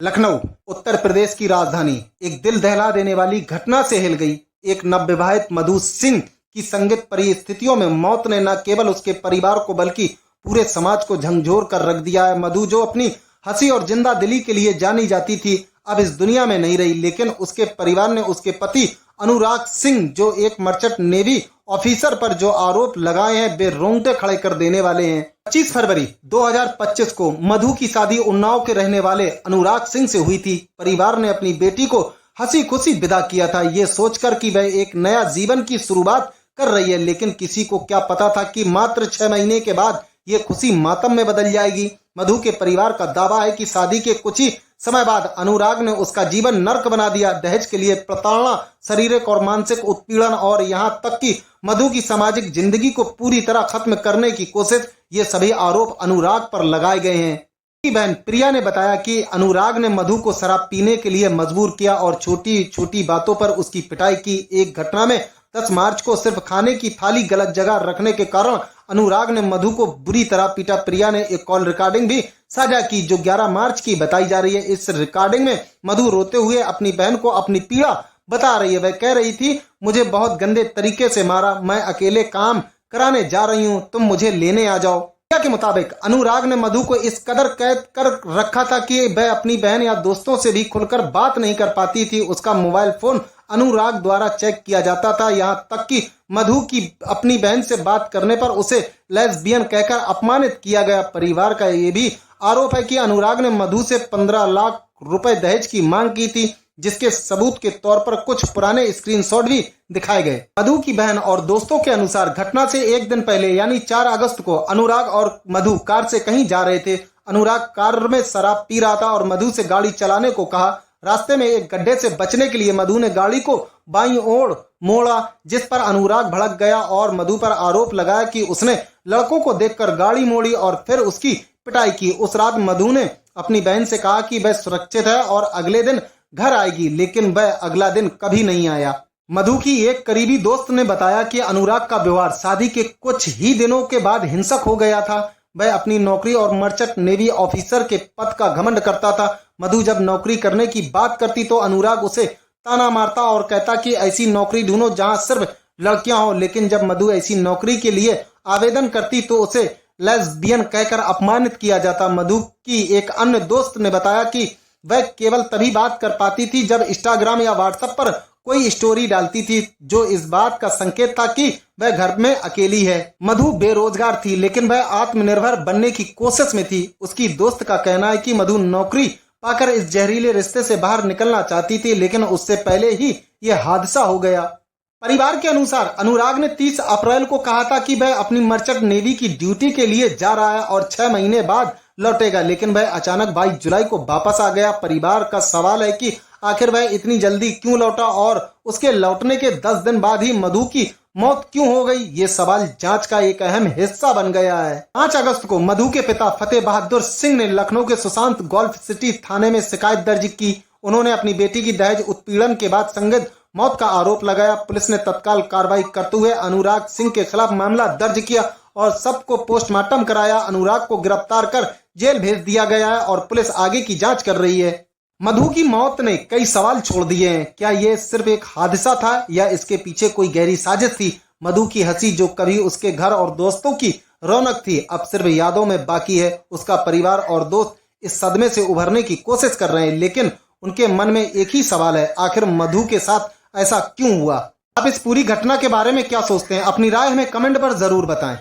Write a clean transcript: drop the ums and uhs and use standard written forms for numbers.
लखनऊ उत्तर प्रदेश की राजधानी एक दिल दहला देने वाली घटना से हिल गई। एक नवविवाहित मधु सिंह की संदिग्ध परिस्थितियों में मौत ने न केवल उसके परिवार को बल्कि पूरे समाज को झंझोर कर रख दिया है। मधु जो अपनी हंसी और जिंदा दिली के लिए जानी जाती थी, अब इस दुनिया में नहीं रही, लेकिन उसके परिवार ने उसके पति अनुराग सिंह, जो एक मर्चेंट नेवी ऑफिसर पर जो आरोप लगाए हैं, वे रोंगटे खड़े कर देने वाले हैं। 25 फरवरी 2025 को मधु की शादी उन्नाव के रहने वाले अनुराग सिंह से हुई थी। परिवार ने अपनी बेटी को हंसी खुशी विदा किया था, ये सोचकर कि वह एक नया जीवन की शुरुआत कर रही है, लेकिन किसी को क्या पता था कि मात्र 6 महीने के बाद ये खुशी मातम में बदल जाएगी। मधु के परिवार का दावा है कि शादी के कुछ ही समय बाद अनुराग ने उसका जीवन नर्क बना दिया। दहेज के लिए प्रताड़ना, शारीरिक और मानसिक उत्पीड़न और यहाँ तक कि मधु की सामाजिक जिंदगी को पूरी तरह खत्म करने की कोशिश, ये सभी आरोप अनुराग पर लगाए गए हैं। उसकी बहन प्रिया ने बताया कि अनुराग ने मधु को शराब पीने के लिए मजबूर किया और छोटी छोटी बातों पर उसकी पिटाई की। एक घटना में 10 मार्च को सिर्फ खाने की थाली गलत जगह रखने के कारण अनुराग ने मधु को बुरी तरह पीटा। प्रिया ने एक कॉल रिकॉर्डिंग भी साझा की जो 11 मार्च की बताई जा रही है। इस रिकॉर्डिंग में मधु रोते हुए अपनी बहन को अपनी पीड़ा बता रही है। वह कह रही थी, मुझे बहुत गंदे तरीके से मारा, मैं अकेले काम कराने जा रही हूँ, तुम मुझे लेने आ जाओ। प्रिया के मुताबिक अनुराग ने मधु को इस कदर कैद कर रखा था कि वह अपनी बहन या दोस्तों से भी खुलकर बात नहीं कर पाती थी। उसका मोबाइल फोन अनुराग द्वारा चेक किया जाता था, यहाँ तक कि मधु की अपनी बहन से बात करने पर उसे लेस्बियन कहकर अपमानित किया गया। परिवार का ये भी आरोप है कि अनुराग ने मधु से 15 लाख रुपए दहेज की मांग की थी, जिसके सबूत के तौर पर कुछ पुराने स्क्रीनशॉट भी दिखाए गए। मधु की बहन और दोस्तों के अनुसार घटना से एक दिन पहले यानी 4 अगस्त को अनुराग और मधु कार से कहीं जा रहे थे। अनुराग कार में शराब पी रहा था और मधु से गाड़ी चलाने को कहा। रास्ते में एक गड्ढे से बचने के लिए मधु ने गाड़ी को बाईं ओर मोड़ा, जिस पर अनुराग भड़क गया और मधु पर आरोप लगाया कि उसने लड़कों को देखकर गाड़ी मोड़ी और फिर उसकी पिटाई की। उस रात मधु ने अपनी बहन से कहा कि वह सुरक्षित है और अगले दिन घर आएगी, लेकिन वह अगला दिन कभी नहीं आया। मधु की एक करीबी दोस्त ने बताया कि अनुराग का व्यवहार शादी के कुछ ही दिनों के बाद हिंसक हो गया था। वह अपनी नौकरी और मर्चेंट नेवी ऑफिसर के पद का घमंड करता था। मधु जब नौकरी करने की बात करती तो अनुराग उसे ताना मारता और कहता कि ऐसी नौकरी ढूंढो जहां सिर्फ लड़कियां हो, लेकिन जब मधु ऐसी नौकरी के लिए आवेदन करती तो उसे लेस्बियन कहकर अपमानित किया जाता। मधु की एक अन्य दोस्त ने बताया कि वह केवल तभी बात कर पाती थी जब इंस्टाग्राम या व्हाट्सएप पर कोई स्टोरी डालती थी, जो इस बात का संकेत था कि वह घर में अकेली है। मधु बेरोजगार थी, लेकिन वह आत्मनिर्भर बनने की कोशिश में थी। उसकी दोस्त का कहना है कि मधु नौकरी पाकर इस जहरीले रिश्ते से बाहर निकलना चाहती थी, लेकिन उससे पहले ही यह हादसा हो गया। परिवार के अनुसार अनुराग ने 30 अप्रैल को कहा था कि वह अपनी मर्चेंट नेवी की ड्यूटी के लिए जा रहा है और 6 महीने बाद लौटेगा, लेकिन वह अचानक 22 जुलाई को वापस आ गया। परिवार का सवाल है कि आखिर वह इतनी जल्दी क्यों लौटा और उसके लौटने के 10 दिन बाद ही मधु की मौत क्यों हो गई। ये सवाल जांच का एक अहम हिस्सा बन गया है। 5 अगस्त को मधु के पिता फतेह बहादुर सिंह ने लखनऊ के सुशांत गोल्फ सिटी थाने में शिकायत दर्ज की। उन्होंने अपनी बेटी की दहेज उत्पीड़न के बाद संदिग्ध मौत का आरोप लगाया। पुलिस ने तत्काल कार्रवाई करते हुए अनुराग सिंह के खिलाफ मामला दर्ज किया और सबको पोस्टमार्टम कराया। अनुराग को गिरफ्तार कर जेल भेज दिया गया है और पुलिस आगे की जांच कर रही है। मधु की मौत ने कई सवाल छोड़ दिए हैं। क्या यह सिर्फ एक हादसा था या इसके पीछे कोई गहरी साजिश थी? मधु की हंसी जो कभी उसके घर और दोस्तों की रौनक थी, अब सिर्फ यादों में बाकी है। उसका परिवार और दोस्त इस सदमे से उभरने की कोशिश कर रहे हैं, लेकिन उनके मन में एक ही सवाल है, आखिर मधु के साथ ऐसा क्यों हुआ? आप इस पूरी घटना के बारे में क्या सोचते हैं? अपनी राय हमें कमेंट पर जरूर बताएं।